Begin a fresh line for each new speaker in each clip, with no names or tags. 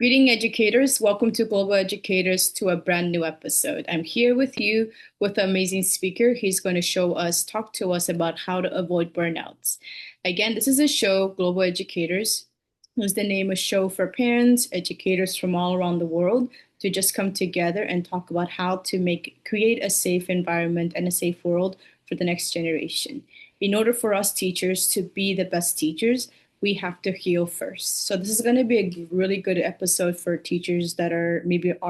Greeting educators, welcome to Global Educators to a brand new episode. I'm here with you with an amazing speaker. He's going to talk to us about how to avoid burnouts. Again, this is a show, Global Educators, is the name of show for parents, educators from all around the world to just come together and talk about how to create a safe environment and a safe world for the next generation. In order for us teachers to be the best teachers, we have to heal first. So this is going to be a really good episode for teachers that are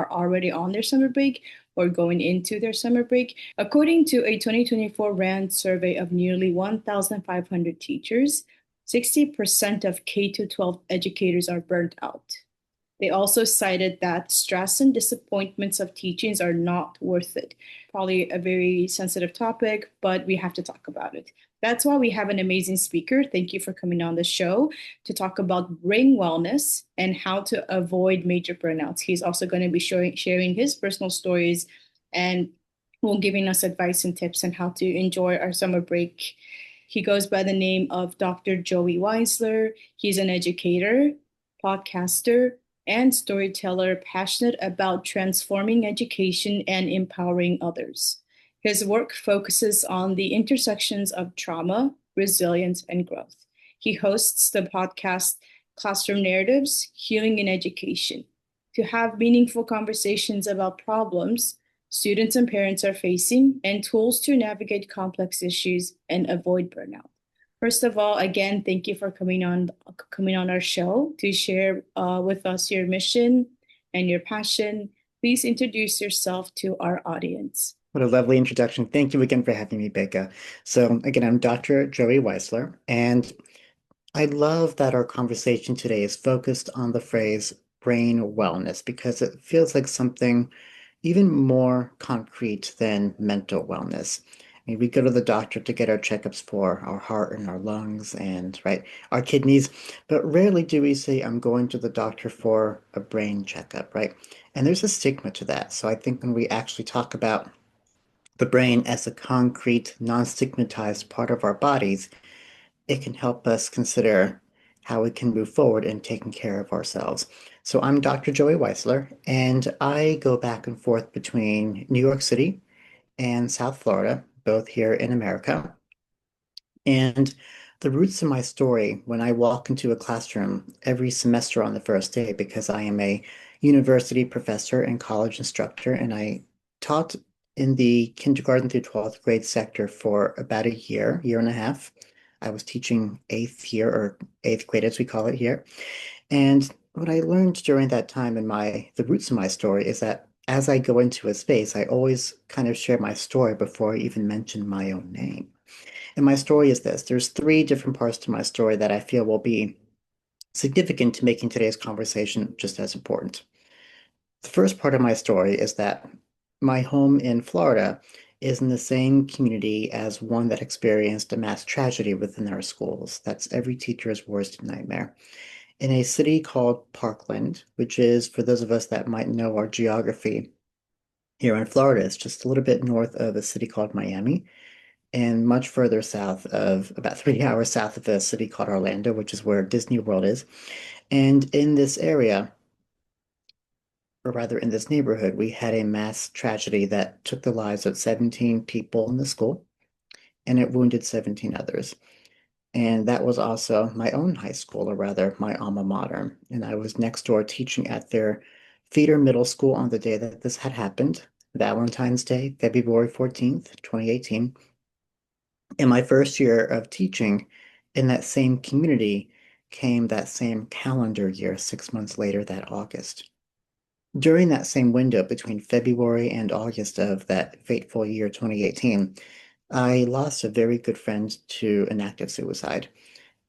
already on their summer break or going into their summer break. According to a 2024 RAND survey of nearly 1,500 teachers, 60% of K-12 educators are burnt out. They also cited that stress and disappointments of teachings are not worth it. Probably a very sensitive topic, but we have to talk about it. That's why we have an amazing speaker. Thank you for coming on the show to talk about brain wellness and how to avoid major burnouts. He's also going to be sharing his personal stories and will giving us advice and tips on how to enjoy our summer break. He goes by the name of Dr. Joey Weisler. He's an educator, podcaster, and storyteller passionate about transforming education and empowering others. His work focuses on the intersections of trauma, resilience, and growth. He hosts the podcast Classroom Narratives, Healing in Education, to have meaningful conversations about problems students and parents are facing and tools to navigate complex issues and avoid burnout. First of all, again, thank you for coming on our show to share with us your mission and your passion. Please introduce yourself to our audience.
What a lovely introduction. Thank you again for having me, Becca. So again, I'm Dr. Joey Weisler, and I love that our conversation today is focused on the phrase brain wellness because it feels like something even more concrete than mental wellness. I mean, we go to the doctor to get our checkups for our heart and our lungs and, right, our kidneys, but rarely do we say, I'm going to the doctor for a brain checkup, right? And there's a stigma to that. So I think when we actually talk about the brain as a concrete, non-stigmatized part of our bodies, it can help us consider how we can move forward in taking care of ourselves. So I'm Dr. Joey Weisler, and I go back and forth between New York City and South Florida, both here in America. And the roots of my story, when I walk into a classroom every semester on the first day, because I am a university professor and college instructor, and I taught in the kindergarten through 12th grade sector for about a year and a half. I was teaching eighth year or eighth grade, as we call it here. And what I learned during that time in the roots of my story is that as I go into a space, I always kind of share my story before I even mention my own name. And my story is this. There's three different parts to my story that I feel will be significant to making today's conversation just as important. The first part of my story is that my home in Florida is in the same community as one that experienced a mass tragedy within our schools. That's every teacher's worst nightmare. In a city called Parkland, which is, for those of us that might know our geography here in Florida, it's just a little bit north of a city called Miami and much further south of about 3 hours south of a city called Orlando, which is where Disney World is. And in this area, or rather in this neighborhood, we had a mass tragedy that took the lives of 17 people in the school and it wounded 17 others. And that was also my own high school, or rather my alma mater. And I was next door teaching at their feeder middle school on the day that this had happened, Valentine's Day, February 14th, 2018. In my first year of teaching in that same community came that same calendar year, 6 months later, that August. During that same window between February and August of that fateful year, 2018, I lost a very good friend to an act of suicide.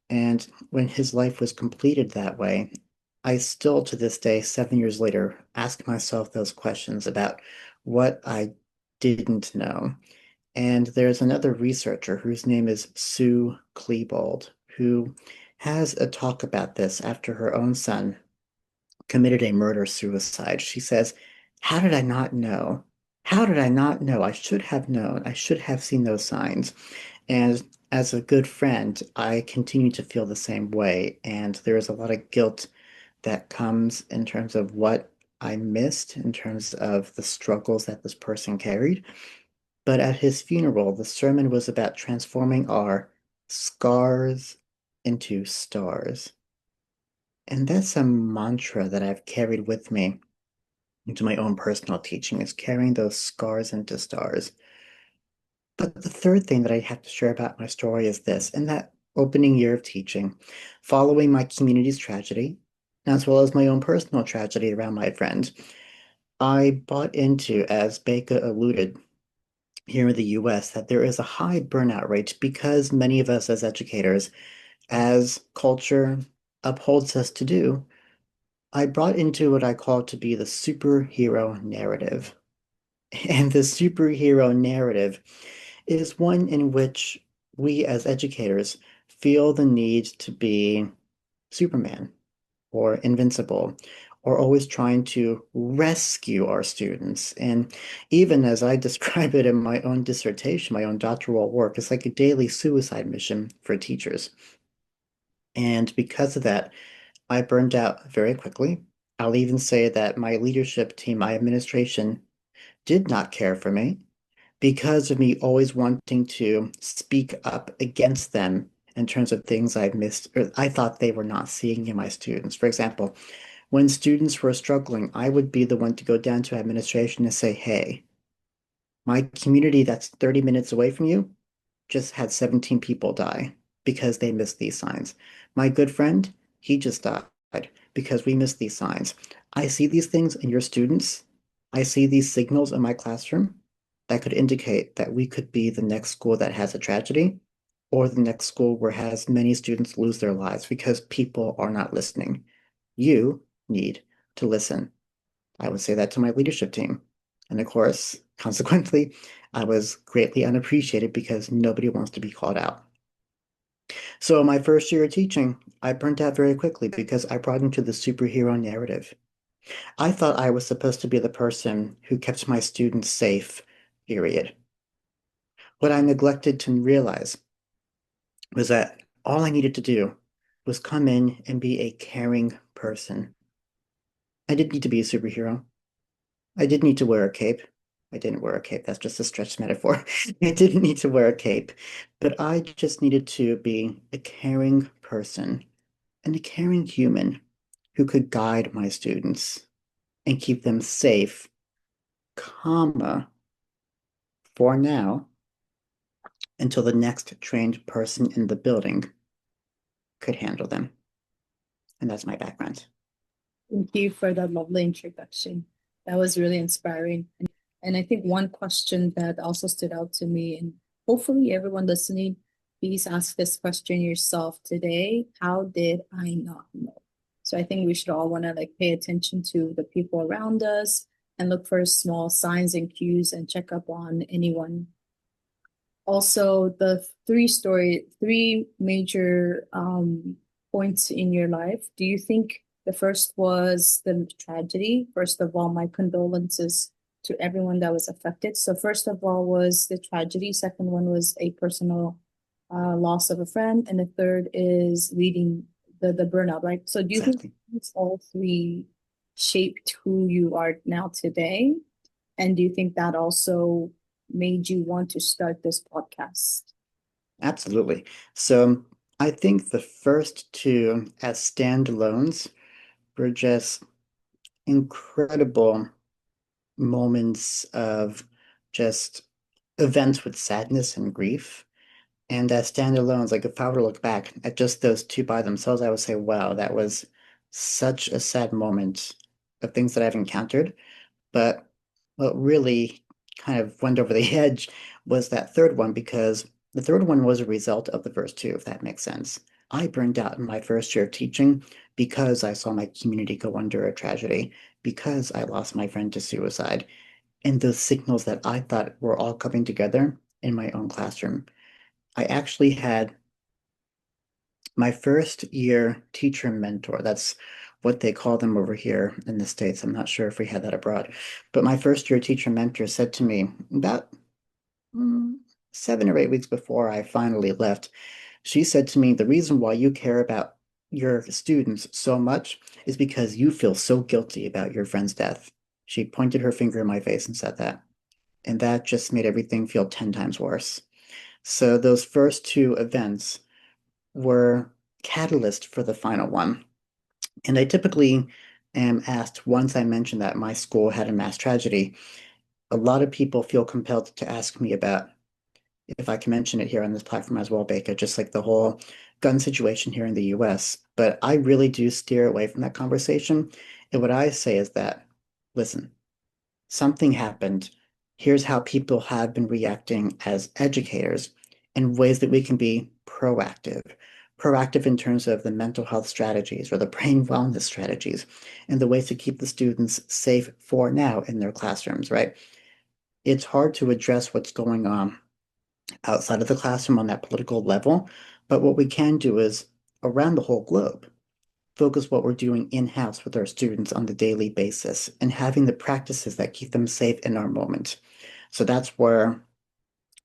And when his life was completed that way, I still to this day, 7 years later, ask myself those questions about what I didn't know. And there's another researcher whose name is Sue Klebold, who has a talk about this after her own son committed a murder-suicide. She says, how did I not know? How did I not know? I should have known. I should have seen those signs. And as a good friend, I continue to feel the same way. And there is a lot of guilt that comes in terms of what I missed in terms of the struggles that this person carried. But at his funeral, the sermon was about transforming our scars into stars. And that's a mantra that I've carried with me into my own personal teaching, is carrying those scars into stars. But the third thing that I have to share about my story is this. In that opening year of teaching, following my community's tragedy, as well as my own personal tragedy around my friend, I bought into, as Becca alluded, here in the US, that there is a high burnout rate because many of us as educators, as culture upholds us to do, I brought into what I call to be the superhero narrative. And the superhero narrative is one in which we as educators feel the need to be Superman or invincible or always trying to rescue our students. And even as I describe it in my own dissertation, my own doctoral work, it's like a daily suicide mission for teachers. And because of that, I burned out very quickly. I'll even say that my leadership team, my administration, did not care for me because of me always wanting to speak up against them in terms of things I've missed or I thought they were not seeing in my students. For example, when students were struggling, I would be the one to go down to administration and say, hey, my community that's 30 minutes away from you just had 17 people die because they missed these signs. My good friend, he just died because we missed these signs. I see these things in your students. I see these signals in my classroom that could indicate that we could be the next school that has a tragedy or the next school where has many students lose their lives because people are not listening. You need to listen. I would say that to my leadership team. And of course, consequently, I was greatly unappreciated because nobody wants to be called out. So my first year of teaching, I burnt out very quickly because I brought into the superhero narrative. I thought I was supposed to be the person who kept my students safe, period. What I neglected to realize was that all I needed to do was come in and be a caring person. I didn't need to be a superhero. I did need to wear a cape. I didn't wear a cape. That's just a stretched metaphor. I didn't need to wear a cape, but I just needed to be a caring person and a caring human who could guide my students and keep them safe, comma, for now, until the next trained person in the building could handle them. And that's my background.
Thank you for that lovely introduction. That was really inspiring. And I think one question that also stood out to me, and hopefully everyone listening, please ask this question yourself today. How did I not know? So I think we should all want to like pay attention to the people around us and look for small signs and cues and check up on anyone. Also, the three major points in your life. Do you think the first was the tragedy? First of all, my condolences to everyone that was affected. So first of all was the tragedy. Second one was a personal loss of a friend, and the third is leading the burnout. Right. So do you think
Exactly.
these all three shaped who you are now today? And do you think that also made you want to start this podcast?
Absolutely. So I think the first two as standalones were just incredible moments of just events with sadness and grief. And as standalones, like if I were to look back at just those two by themselves, I would say, wow, that was such a sad moment of things that I've encountered. But what really kind of went over the edge was that third one, because the third one was a result of the first two, if that makes sense. I burned out in my first year of teaching because I saw my community go under a tragedy, because I lost my friend to suicide, and those signals that I thought were all coming together in my own classroom. I actually had my first year teacher mentor. That's what they call them over here in the States. I'm not sure if we had that abroad. But my first year teacher mentor said to me about 7 or 8 weeks before I finally left, she said to me, the reason why you care about your students so much is because you feel so guilty about your friend's death. She pointed her finger in my face and said that. And that just made everything feel 10 times worse. So those first two events were catalyst for the final one. And I typically am asked once I mention that my school had a mass tragedy, a lot of people feel compelled to ask me about if I can mention it here on this platform as well, Baker, just like the whole gun situation here in the US. But I really do steer away from that conversation. And what I say is that, listen, something happened. Here's how people have been reacting as educators in ways that we can be proactive. Proactive in terms of the mental health strategies or the brain wellness strategies and the ways to keep the students safe for now in their classrooms, right? It's hard to address what's going on outside of the classroom on that political level, but what we can do is around the whole globe focus what we're doing in-house with our students on the daily basis and having the practices that keep them safe in our moment. So that's where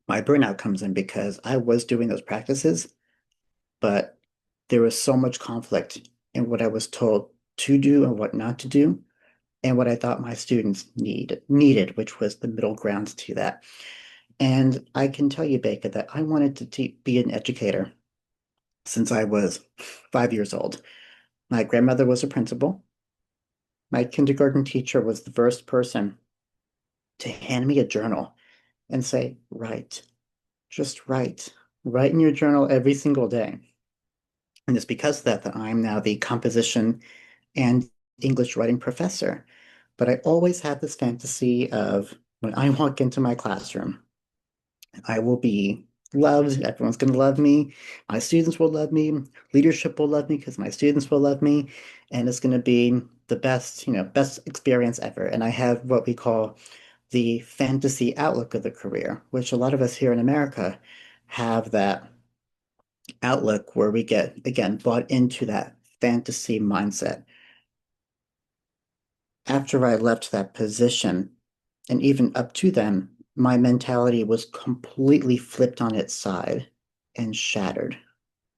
my burnout comes in because I was doing those practices, but there was so much conflict in what I was told to do and what not to do, and what I thought my students needed, which was the middle ground to that. And I can tell you, Baker, that I wanted to be an educator since I was 5 years old. My grandmother was a principal. My kindergarten teacher was the first person to hand me a journal and say, write, just write, write in your journal every single day. And it's because of that that I'm now the composition and English writing professor. But I always had this fantasy of when I walk into my classroom, I will be loved. Everyone's going to love me. My students will love me. Leadership will love me because my students will love me. And it's going to be the best, best experience ever. And I have what we call the fantasy outlook of the career, which a lot of us here in America have that outlook where we get, again, bought into that fantasy mindset. After I left that position, and even up to then, my mentality was completely flipped on its side and shattered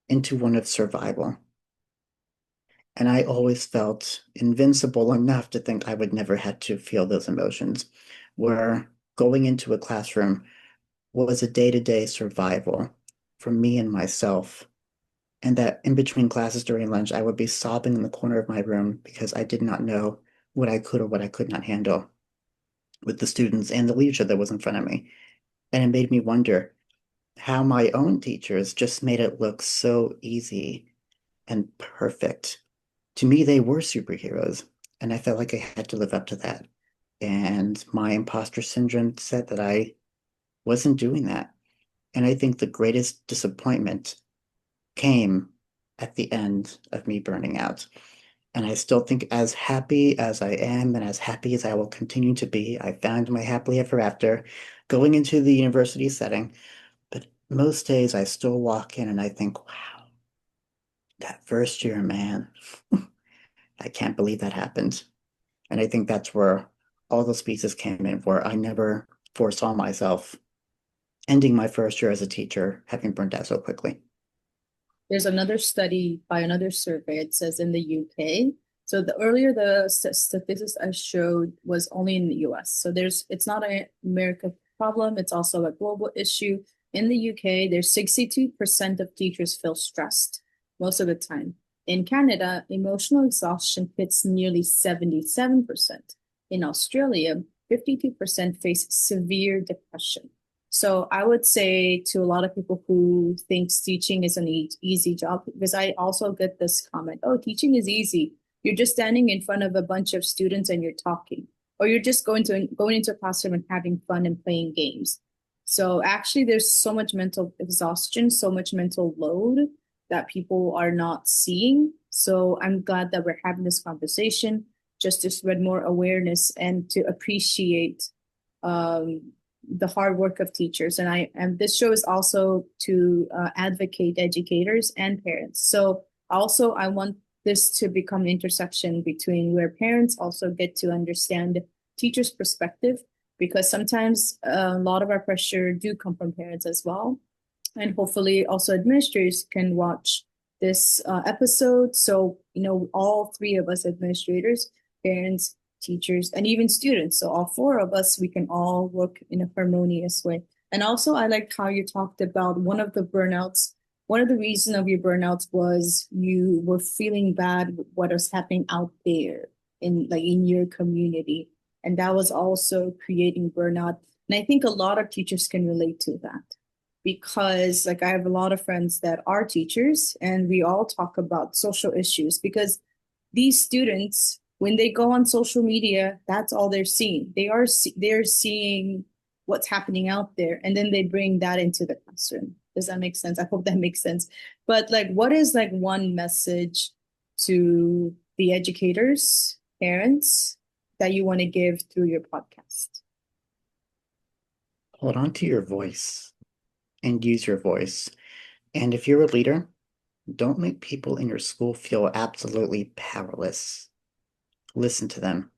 into one of survival. And I always felt invincible enough to think I would never have to feel those emotions, where going into a classroom was a day-to-day survival for me and myself. And that in between classes during lunch, I would be sobbing in the corner of my room because I did not know what I could or what I could not handle with the students and the leadership that was in front of me. And it made me wonder how my own teachers just made it look so easy and perfect. To me, they were superheroes, and I felt like I had to live up to that. And my imposter syndrome said that I wasn't doing that. And I think the greatest disappointment came at the end of me burning out. And I still think, as happy as I am and as happy as I will continue to be, I found my happily ever after going into the university setting. But most days I still walk in and I think, wow, that first year, man, I can't believe that happened. And I think that's where all those pieces came in, where I never foresaw myself ending my first year as a teacher, having burned out so quickly.
There's another study by another survey. It says in the UK. So the earlier the statistics I showed was only in the US. So it's not an America problem. It's also a global issue. In the UK, there's 62% of teachers feel stressed most of the time. In Canada, emotional exhaustion hits nearly 77%. In Australia, 52% face severe depression. So I would say to a lot of people who thinks teaching is an easy job, because I also get this comment, oh, teaching is easy. You're just standing in front of a bunch of students and you're talking, or you're just going into a classroom and having fun and playing games. So actually there's so much mental exhaustion, so much mental load that people are not seeing. So I'm glad that we're having this conversation just to spread more awareness and to appreciate um, the hard work of teachers. And this show is also to advocate educators and parents. So also I want this to become an intersection between where parents also get to understand teachers' perspective, because sometimes a lot of our pressure do come from parents as well. And hopefully also administrators can watch this episode. So, all three of us administrators, parents, teachers, and even students. So, all four of us, we can all work in a harmonious way. And also, I liked how you talked about one of the burnouts. One of the reasons of your burnouts was you were feeling bad with what was happening out there in your community. And that was also creating burnout. And I think a lot of teachers can relate to that because like I have a lot of friends that are teachers and we all talk about social issues because these students when they go on social media that's all they're seeing. They're seeing what's happening out there and then they bring that into the classroom. Does that make sense? I hope that makes sense. But like what is like one message to the educators, parents that you want to give through your podcast?
Hold on to your voice and use your voice. And if you're a leader, don't make people in your school feel absolutely powerless. Listen to them.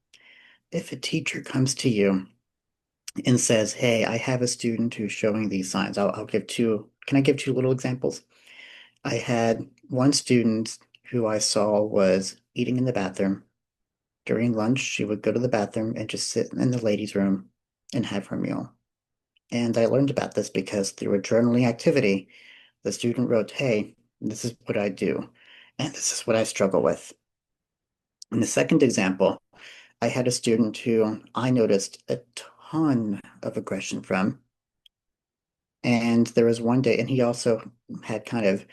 If a teacher comes to you and says, "Hey, I have a student who's showing these signs," I'll give two. Can I give two little examples? I had one student who I saw was eating in the bathroom. During lunch, she would go to the bathroom and just sit in the ladies' room and have her meal. And I learned about this because through a journaling activity, the student wrote, "Hey, this is what I do, and this is what I struggle with." In the second example, I had a student who I noticed a ton of aggression from. And there was one day, and he also had kind of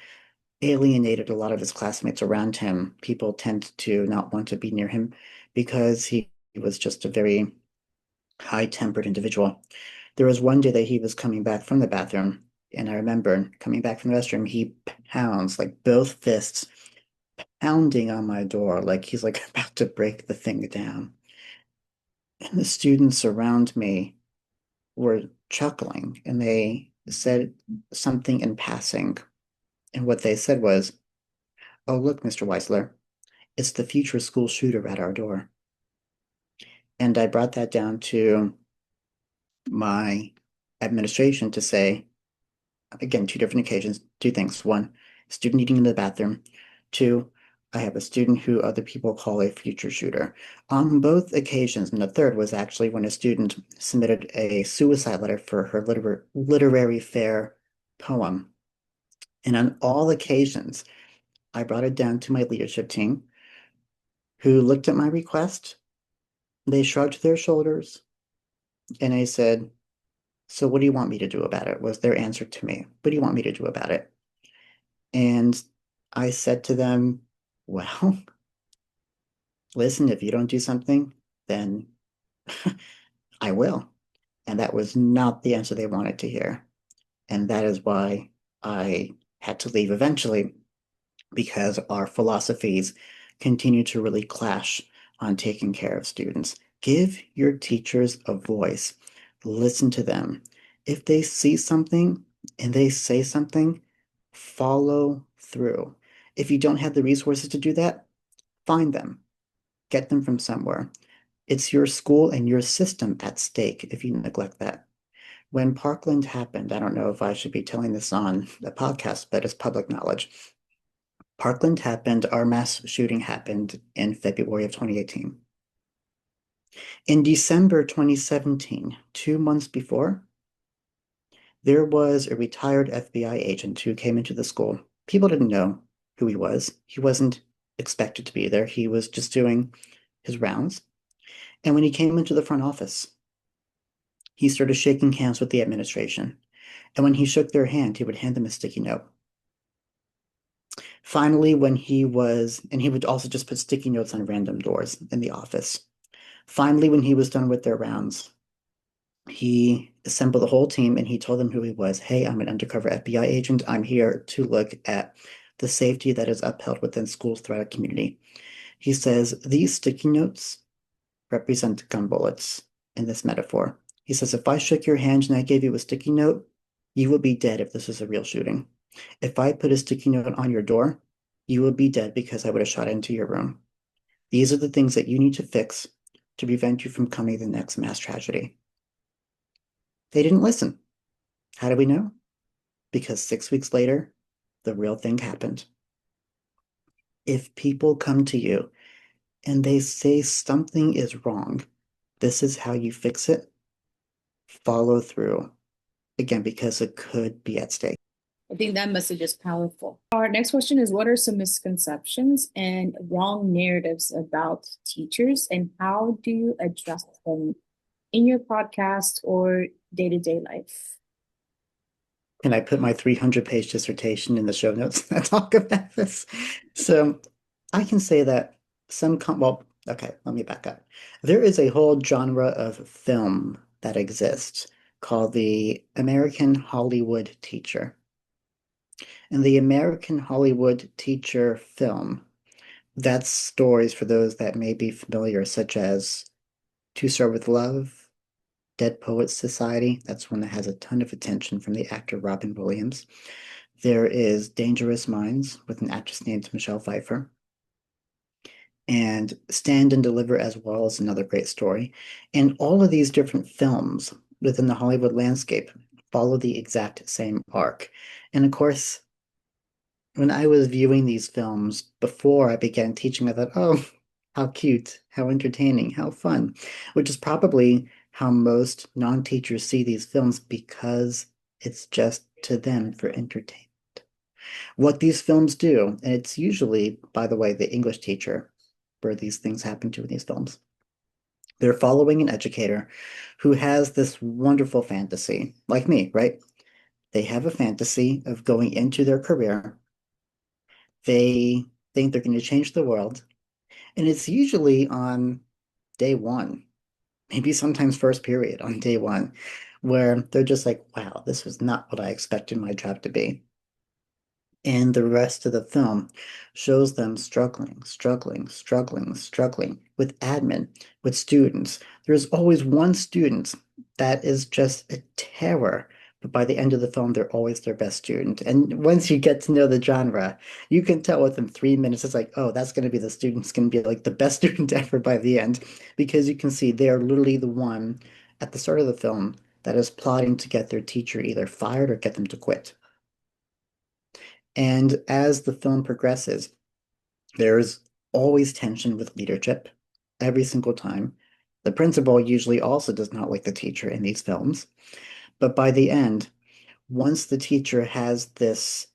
alienated a lot of his classmates around him. People tend to not want to be near him because he was just a very high-tempered individual. There was one day that he was coming back from the bathroom, and I remember coming back from the restroom, he pounds like both fists pounding on my door, like he's like about to break the thing down. And the students around me were chuckling and they said something in passing. And what they said was, "Oh, look, Mr. Weisler, it's the future school shooter at our door." And I brought that down to my administration to say, again, two different occasions, two things. One, student eating in the bathroom. Two, I have a student who other people call a future shooter. On both occasions, and the third was actually when a student submitted a suicide letter for her literary fair poem. And on all occasions, I brought it down to my leadership team who looked at my request. They shrugged their shoulders and I said, "So what do you want me to do about it?" was their answer to me. "What do you want me to do about it?" And I said to them, "Well, listen, if you don't do something, then I will." And that was not the answer they wanted to hear. And that is why I had to leave eventually, because our philosophies continue to really clash on taking care of students. Give your teachers a voice. Listen to them. If they see something and they say something, follow through. If you don't have the resources to do that, find them, get them from somewhere. It's your school and your system at stake if you neglect that. When Parkland happened, I don't know if I should be telling this on the podcast, but it's public knowledge. Parkland happened, our mass shooting happened in February of 2018. In December 2017, 2 months before, there was a retired FBI agent who came into the school. People didn't know who he was. He wasn't expected to be there. He was just doing his rounds. And when he came into the front office, he started shaking hands with the administration. And when he shook their hand, he would hand them a sticky note. Finally, and he would also just put sticky notes on random doors in the office. Finally, when he was done with their rounds, he assembled the whole team and he told them who he was. "Hey, I'm an undercover FBI agent. I'm here to look at the safety that is upheld within schools throughout our community." He says, "These sticky notes represent gun bullets in this metaphor." He says, "If I shook your hand and I gave you a sticky note, you would be dead if this is a real shooting. If I put a sticky note on your door, you would be dead because I would have shot into your room. These are the things that you need to fix to prevent you from coming the next mass tragedy." They didn't listen. How do we know? Because 6 weeks later, the real thing happened. If people come to you and they say something is wrong, this is how you fix it, follow through. Again, because it could be at stake.
I think that message is powerful. Our next question is, what are some misconceptions and wrong narratives about teachers, and how do you address them in your podcast or day-to-day life?
Can I put my 300-page dissertation in the show notes that talk about this? So I can say that well, okay, let me back up. There is a whole genre of film that exists called the American Hollywood teacher. And the American Hollywood teacher film, that's stories for those that may be familiar, such as To Start With Love, Dead Poets Society. That's one that has a ton of attention from the actor Robin Williams. There is Dangerous Minds with an actress named Michelle Pfeiffer. And Stand and Deliver as well is another great story. And all of these different films within the Hollywood landscape follow the exact same arc. And of course, when I was viewing these films before I began teaching, I thought, oh, how cute, how entertaining, how fun, which is probably how most non-teachers see these films because it's just to them for entertainment. What these films do, and it's usually, by the way, the English teacher where these things happen to in these films. They're following an educator who has this wonderful fantasy, like me, right? They have a fantasy of going into their career. They think they're going to change the world, and it's usually on day one, maybe sometimes first period on day one, where they're just like, wow, this was not what I expected my job to be. And the rest of the film shows them struggling with admin, with students. There's always one student that is just a terror, but by the end of the film, they're always their best student. And once you get to know the genre, you can tell within 3 minutes, it's like, oh, that's going to be the student who's going to be like the best student ever by the end, because you can see they are literally the one at the start of the film that is plotting to get their teacher either fired or get them to quit. And as the film progresses, there's always tension with leadership every single time. The principal usually also does not like the teacher in these films. But by the end, once the teacher has this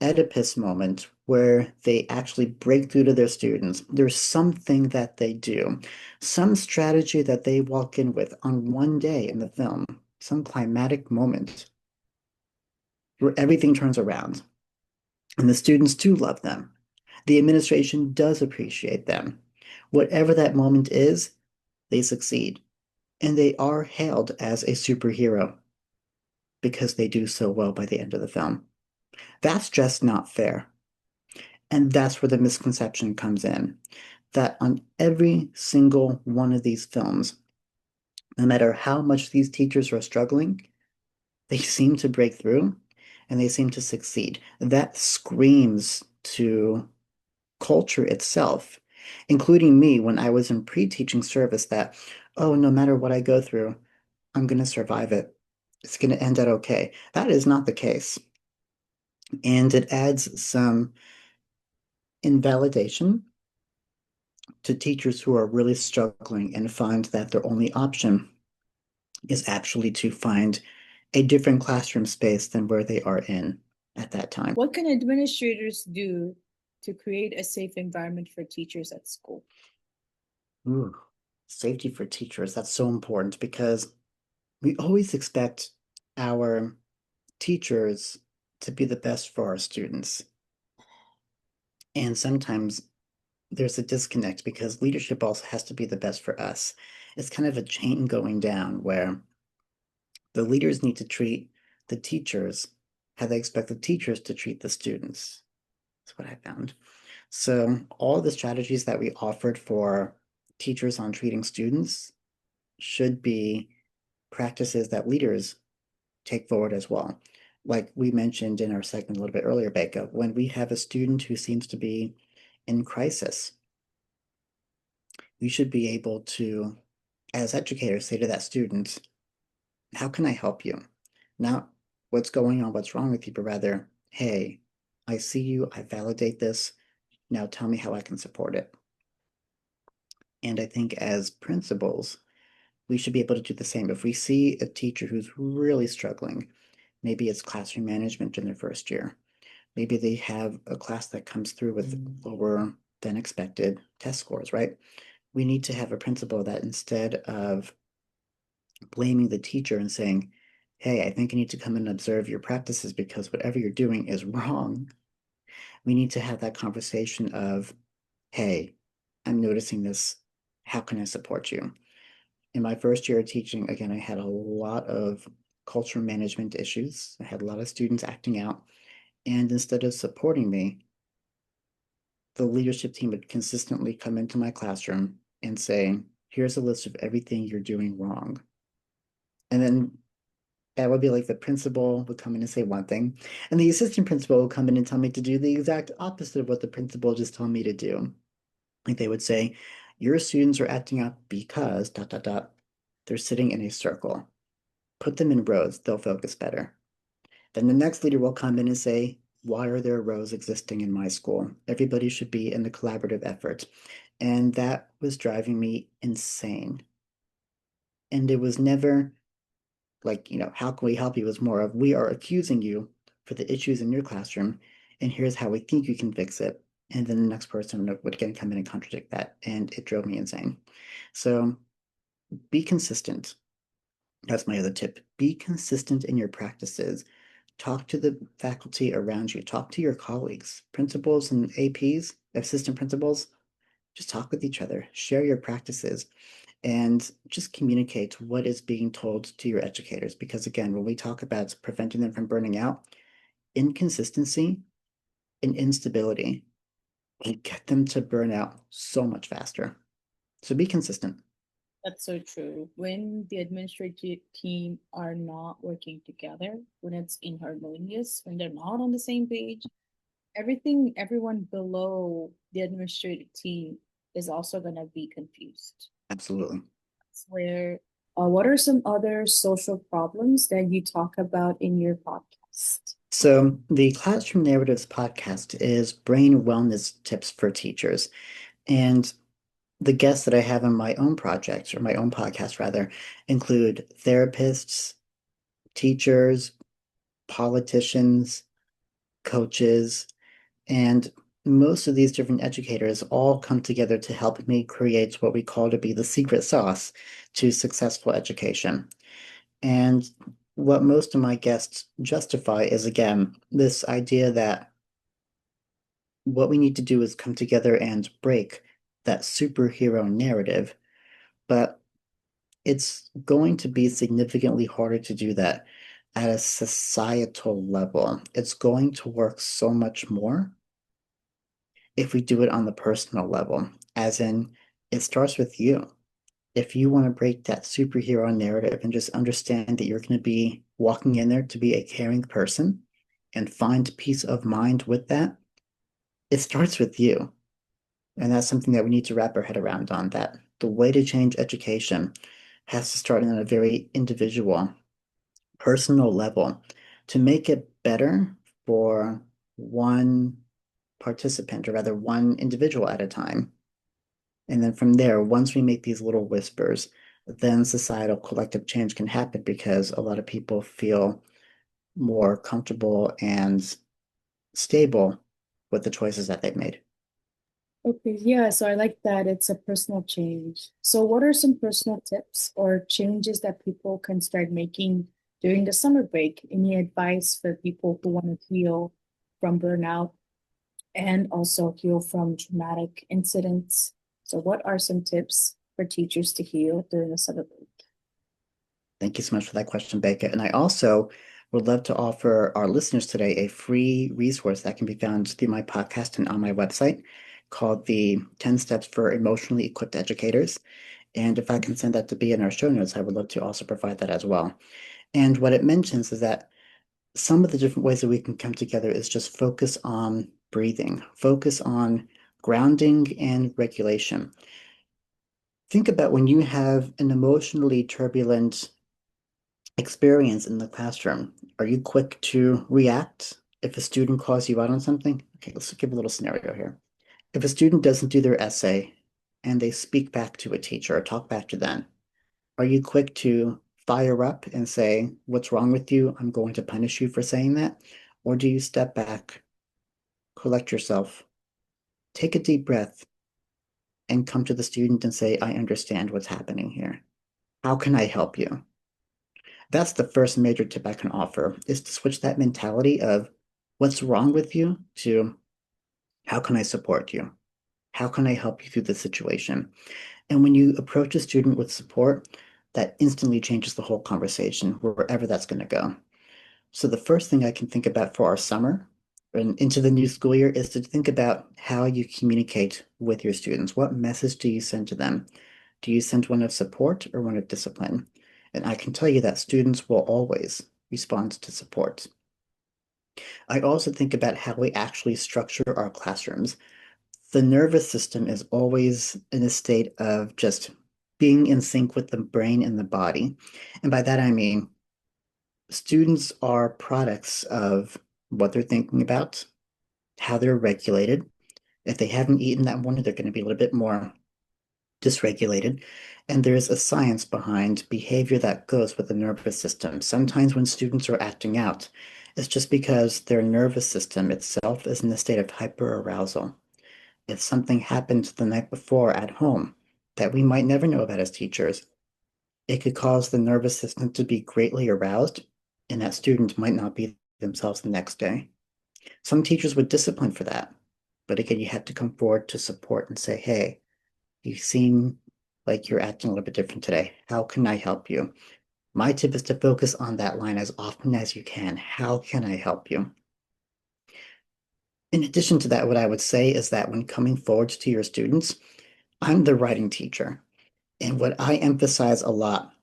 Oedipus moment where they actually break through to their students, there's something that they do, some strategy that they walk in with on one day in the film, some climatic moment where everything turns around. And the students too love them. The administration does appreciate them. Whatever that moment is, they succeed. And they are hailed as a superhero because they do so well by the end of the film. That's just not fair. And that's where the misconception comes in. That on every single one of these films, no matter how much these teachers are struggling, they seem to break through and they seem to succeed. That screams to culture itself, including me when I was in pre-teaching service, that, oh, no matter what I go through, I'm going to survive it. It's going to end out okay. That is not the case. And it adds some invalidation to teachers who are really struggling and find that their only option is actually to find a different classroom space than where they are in at that time.
What can administrators do to create a safe environment for teachers at school?
Ooh, safety for teachers, that's so important because we always expect our teachers to be the best for our students. And sometimes there's a disconnect because leadership also has to be the best for us. It's kind of a chain going down where the leaders need to treat the teachers how they expect the teachers to treat the students. That's what I found. So all the strategies that we offered for teachers on treating students should be practices that leaders take forward as well. Like we mentioned in our segment a little bit earlier, Becca, when we have a student who seems to be in crisis, we should be able to, as educators, say to that student, how can I help you? Not what's going on, what's wrong with you, but rather, hey, I see you, I validate this. Now tell me how I can support it. And I think as principals, we should be able to do the same. If we see a teacher who's really struggling, maybe it's classroom management in their first year, maybe they have a class that comes through with lower than expected test scores, right? We need to have a principal that instead of blaming the teacher and saying, hey, I think I need to come and observe your practices because whatever you're doing is wrong. We need to have that conversation of, hey, I'm noticing this. How can I support you? In my first year of teaching, again, I had a lot of culture management issues. I had a lot of students acting out. And instead of supporting me, the leadership team would consistently come into my classroom and say, here's a list of everything you're doing wrong. And then that would be like the principal would come in and say one thing, and the assistant principal would come in and tell me to do the exact opposite of what the principal just told me to do. Like they would say, your students are acting out because dot dot dot. They're sitting in a circle. Put them in rows, they'll focus better. Then the next leader will come in and say, why are there rows existing in my school? Everybody should be in the collaborative effort. And that was driving me insane. And it was never like, how can we help you? It was more of, we are accusing you for the issues in your classroom, and here's how we think you can fix it. And then the next person would again come in and contradict that. And it drove me insane. So be consistent. That's my other tip. Be consistent in your practices. Talk to the faculty around you. Talk to your colleagues, principals and APs, assistant principals. Just talk with each other. Share your practices and just communicate what is being told to your educators. Because again, when we talk about preventing them from burning out, inconsistency and instability will get them to burn out so much faster. So be consistent.
That's so true. When the administrative team are not working together, when it's inharmonious, when they're not on the same page, everyone below the administrative team is also going to be confused.
Absolutely.
That's where, what are some other social problems that you talk about in your podcast?
So the Classroom Narratives podcast is brain wellness tips for teachers. And the guests that I have on my own project, or my own podcast rather, include therapists, teachers, politicians, coaches, and most of these different educators all come together to help me create what we call to be the secret sauce to successful education. And what most of my guests justify is, again, this idea that what we need to do is come together and break that superhero narrative, but it's going to be significantly harder to do that at a societal level. It's going to work so much more if we do it on the personal level, as in, it starts with you. If you want to break that superhero narrative and just understand that you're going to be walking in there to be a caring person and find peace of mind with that, it starts with you. And that's something that we need to wrap our head around on that the way to change education has to start on a very individual, personal level to make it better for one participant, or rather one individual at a time. And then from there, once we make these little whispers, then societal collective change can happen because a lot of people feel more comfortable and stable with the choices that they've made.
Okay, yeah, so I like that it's a personal change. So, what are some personal tips or changes that people can start making during the summer break? Any advice for people who want to heal from burnout and also heal from traumatic incidents? So, what are some tips for teachers to heal during the summer break?
Thank you so much for that question, Becca. And I also would love to offer our listeners today a free resource that can be found through my podcast and on my website called the 10 Steps for Emotionally Equipped Educators. And if I can send that to be in our show notes, I would love to also provide that as well. And what it mentions is that some of the different ways that we can come together is just focus on breathing, focus on grounding and regulation. Think about when you have an emotionally turbulent experience in the classroom. Are you quick to react if a student calls you out on something? Okay, let's give a little scenario here. If a student doesn't do their essay and they speak back to a teacher or talk back to them, are you quick to fire up and say, "What's wrong with you? I'm going to punish you for saying that"? Or do you step back, collect yourself, take a deep breath, and come to the student and say, "I understand what's happening here. How can I help you?" That's the first major tip I can offer, is to switch that mentality of "what's wrong with you" to "how can I support you? How can I help you through the situation?" And when you approach a student with support, that instantly changes the whole conversation, wherever that's going to go. So the first thing I can think about for our summer and into the new school year is to think about how you communicate with your students. What message do you send to them? Do you send one of support or one of discipline? And I can tell you that students will always respond to support. I also think about how we actually structure our classrooms. The nervous system is always in a state of just being in sync with the brain and the body. And by that I mean students are products of what they're thinking about, how they're regulated. If they haven't eaten that morning, they're going to be a little bit more dysregulated. And there's a science behind behavior that goes with the nervous system. Sometimes when students are acting out, it's just because their nervous system itself is in a state of hyperarousal. If something happened the night before at home that we might never know about as teachers, it could cause the nervous system to be greatly aroused, and that student might not be themselves the next day. Some teachers would discipline for that, but again, you have to come forward to support and say, "Hey, you seem like you're acting a little bit different today. How can I help you?" My tip is to focus on that line as often as you can. How can I help you? In addition to that, what I would say is that when coming forward to your students, I'm the writing teacher. And what I emphasize a lot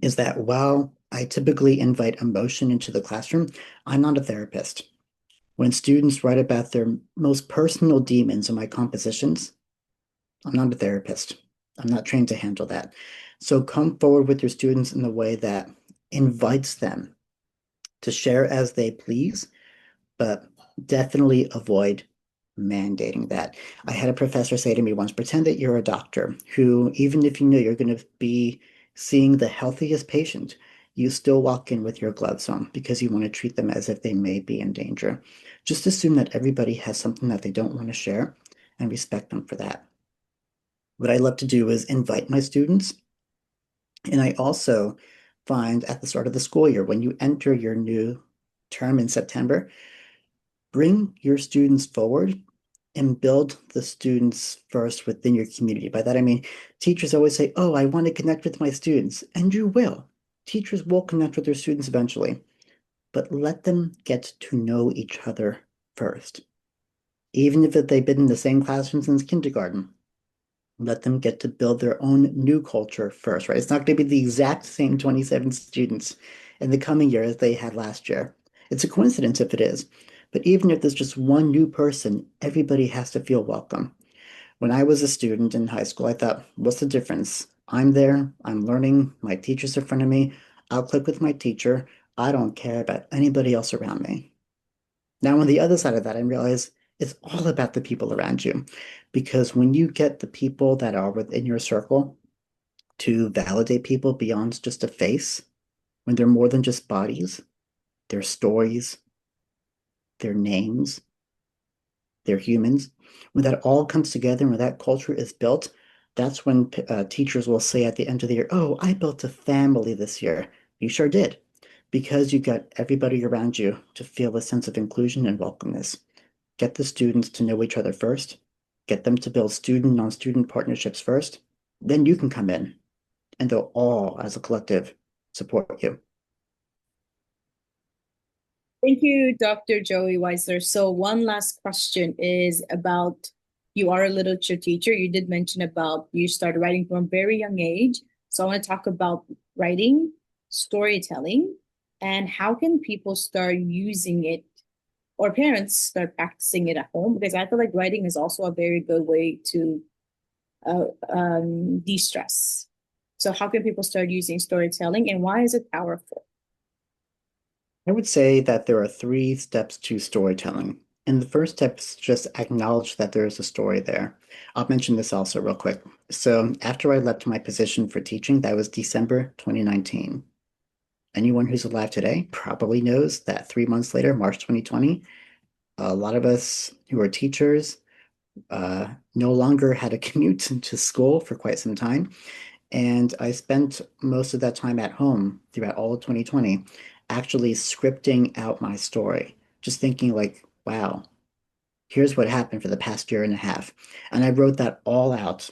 is that while I typically invite emotion into the classroom, I'm not a therapist. When students write about their most personal demons in my compositions, I'm not a therapist. I'm not trained to handle that. So come forward with your students in a way that invites them to share as they please, but definitely avoid mandating that. I had a professor say to me once, pretend that you're a doctor who, even if you know you're going to be seeing the healthiest patient, you still walk in with your gloves on because you want to treat them as if they may be in danger. Just assume that everybody has something that they don't want to share and respect them for that. What I love to do is invite my students. And I also find at the start of the school year, when you enter your new term in September, bring your students forward and build the students first within your community. By that, I mean, teachers always say, "Oh, I want to connect with my students." And you will. Teachers will connect with their students eventually, but let them get to know each other first. Even if they've been in the same classroom since kindergarten, let them get to build their own new culture first, right? It's not going to be the exact same 27 students in the coming year as they had last year. It's a coincidence if it is. But even if there's just one new person, everybody has to feel welcome. When I was a student in high school, I thought, what's the difference? I'm there, I'm learning, my teacher's in front of me, I'll click with my teacher. I don't care about anybody else around me. Now, on the other side of that, I realize it's all about the people around you. Because when you get the people that are within your circle to validate people beyond just a face, when they're more than just bodies, their stories, their names, they're humans, when that all comes together and when that culture is built, that's when teachers will say at the end of the year, "Oh, I built a family this year." You sure did, because you got everybody around you to feel a sense of inclusion and welcomeness. Get the students to know each other first, get them to build student non-student partnerships first, then you can come in and they'll all, as a collective, support you.
Thank you, Dr. Joey Weisler. So one last question is about you are a literature teacher. You did mention about you started writing from a very young age. So I want to talk about writing, storytelling, and how can people start using it or parents start practicing it at home? Because I feel like writing is also a very good way to de-stress. So how can people start using storytelling and why is it powerful?
I would say that there are three steps to storytelling. And the first step is just acknowledge that there is a story there. I'll mention this also real quick. So after I left my position for teaching, that was December 2019. Anyone who's alive today probably knows that 3 months later, March 2020, a lot of us who are teachers no longer had a commute to school for quite some time. And I spent most of that time at home throughout all of 2020, actually scripting out my story, just thinking like, wow, here's what happened for the past year and a half. And I wrote that all out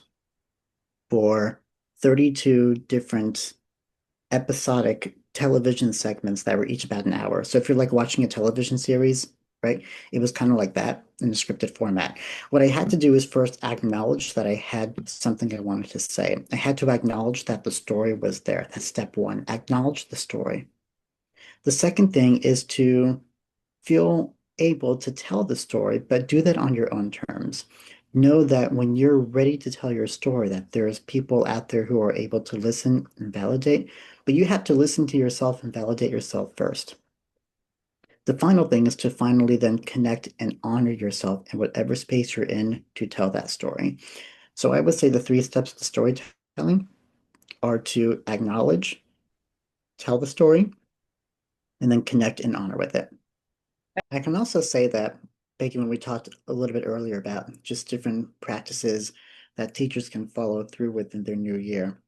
for 32 different episodic television segments that were each about an hour. So if you're like watching a television series, right, it was kind of like that in a scripted format. What I had to do is first acknowledge that I had something I wanted to say. I had to acknowledge that the story was there. That's step one. Acknowledge the story. The second thing is to feel able to tell the story, but do that on your own terms. Know that when you're ready to tell your story, that there's people out there who are able to listen and validate, but you have to listen to yourself and validate yourself first. The final thing is to finally then connect and honor yourself in whatever space you're in to tell that story. So I would say the three steps to storytelling are to acknowledge, tell the story, and then connect and honor with it. I can also say that, Becky, when we talked a little bit earlier about just different practices that teachers can follow through with in their new year,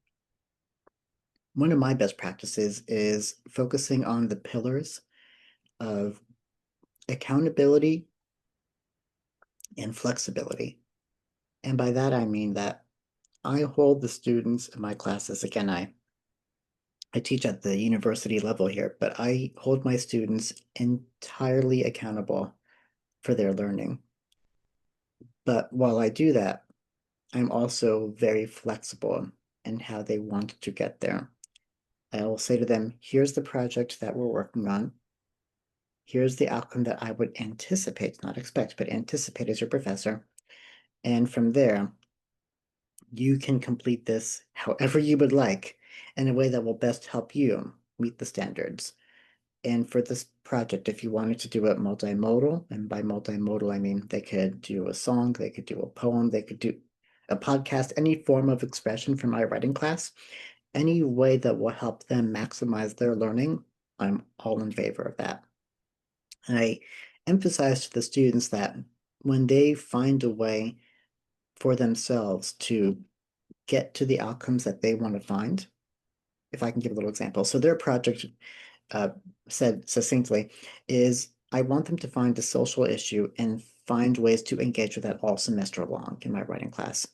one of my best practices is focusing on the pillars of accountability and flexibility. And by that, I mean that I hold the students in my classes. Again, I teach at the university level here, but I hold my students entirely accountable for their learning. But while I do that, I'm also very flexible in how they want to get there. I will say to them, here's the project that we're working on. Here's the outcome that I would anticipate, not expect, but anticipate as your professor. And from there, you can complete this however you would like in a way that will best help you meet the standards. And for this project, if you wanted to do it multimodal, and by multimodal, I mean they could do a song, they could do a poem, they could do a podcast, any form of expression from my writing class, any way that will help them maximize their learning, I'm all in favor of that. And I emphasize to the students that when they find a way for themselves to get to the outcomes that they want to find, if I can give a little example. So their project uh, said succinctly is I want them to find a social issue and find ways to engage with that all semester long in my writing class.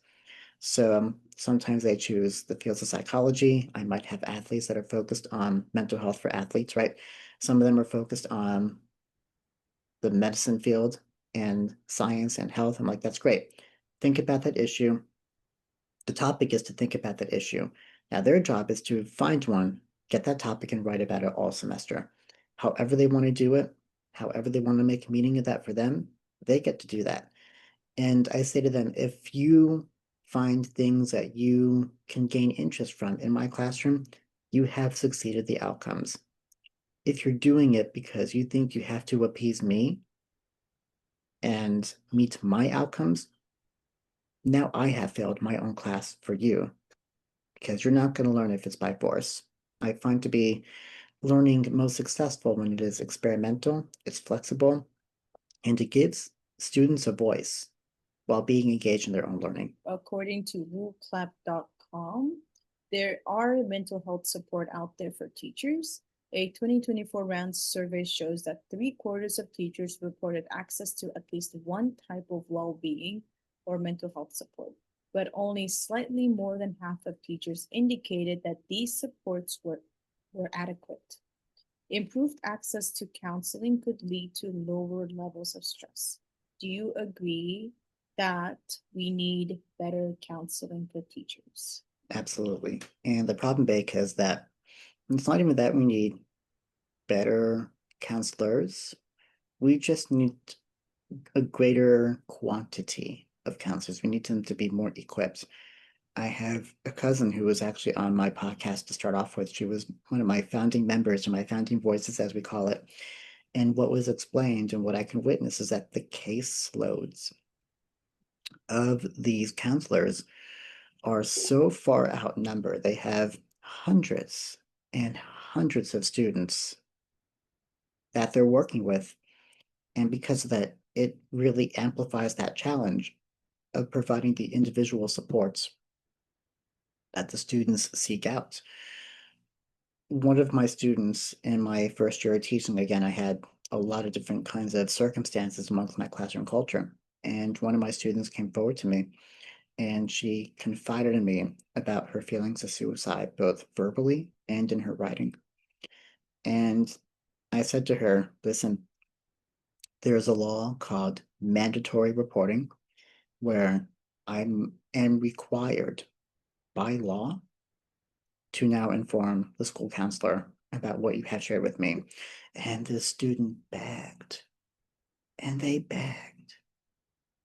So sometimes they choose the fields of psychology. I might have athletes that are focused on mental health for athletes, right? Some of them are focused on the medicine field and science and health. I'm like, that's great. Think about that issue. The topic is to think about that issue. Now, their job is to find one, get that topic, and write about it all semester. However they want to do it, however they want to make meaning of that for them, they get to do that. And I say to them, if you find things that you can gain interest from in my classroom, you have succeeded the outcomes. If you're doing it because you think you have to appease me and meet my outcomes, now I have failed my own class for you because you're not going to learn if it's by force. I find to be learning most successful when it is experimental, it's flexible, and it gives students a voice while being engaged in their own learning.
According to wooclap.com, there are mental health support out there for teachers. A 2024 round survey shows that three-quarters of teachers reported access to at least one type of well-being or mental health support, but only slightly more than half of teachers indicated that these supports were adequate. Improved access to counseling could lead to lower levels of stress. Do you agree that we need better counseling for teachers?
Absolutely. And the problem, Bake, is that it's not even that we need better counselors. We just need a greater quantity of counselors. We need them to be more equipped. I have a cousin who was actually on my podcast to start off with. She was one of my founding members, or my founding voices, as we call it. And what was explained and what I can witness is that the caseloads of these counselors are so far outnumbered. They have hundreds and hundreds of students that they're working with. And because of that, it really amplifies that challenge of providing the individual supports that the students seek out. One of my students in my first year of teaching, again, I had a lot of different kinds of circumstances amongst my classroom culture. And one of my students came forward to me and she confided in me about her feelings of suicide, both verbally and in her writing. And I said to her, listen, there is a law called mandatory reporting where I am required by law to now inform the school counselor about what you have shared with me. And the student begged, and they begged,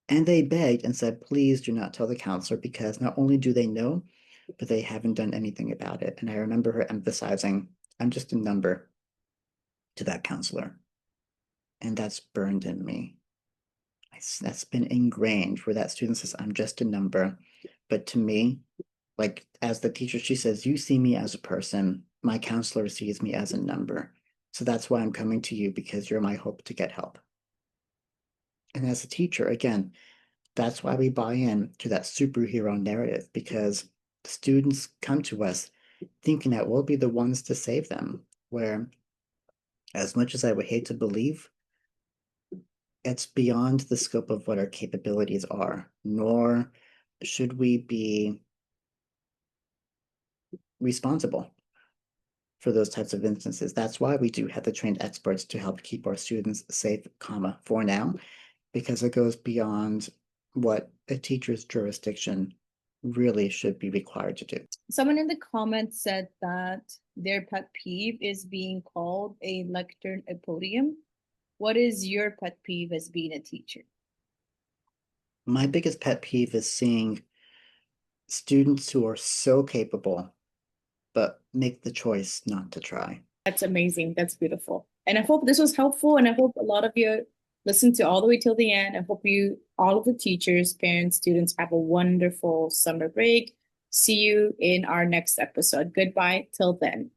and they begged and said, please do not tell the counselor because not only do they know, but they haven't done anything about it. And I remember her emphasizing, I'm just a number to that counselor. And that's burned in me. That's been ingrained where that student says, I'm just a number. But to me, like as the teacher, she says, you see me as a person. My counselor sees me as a number. So that's why I'm coming to you because you're my hope to get help. And as a teacher, again, that's why we buy in to that superhero narrative because students come to us thinking that we'll be the ones to save them. Where, as much as I would hate to believe, it's beyond the scope of what our capabilities are, nor should we be responsible for those types of instances. That's why we do have the trained experts to help keep our students safe, comma, for now, because it goes beyond what a teacher's jurisdiction really should be required to do.
Someone in the comments said that their pet peeve is being called a lectern a podium. What is your pet peeve as being a teacher?
My biggest pet peeve is seeing students who are so capable but make the choice not to try.
That's amazing. That's beautiful. And I hope this was helpful. And I hope a lot of you listened to all the way till the end. I hope you, all of the teachers, parents, students, have a wonderful summer break. See you in our next episode. Goodbye till then.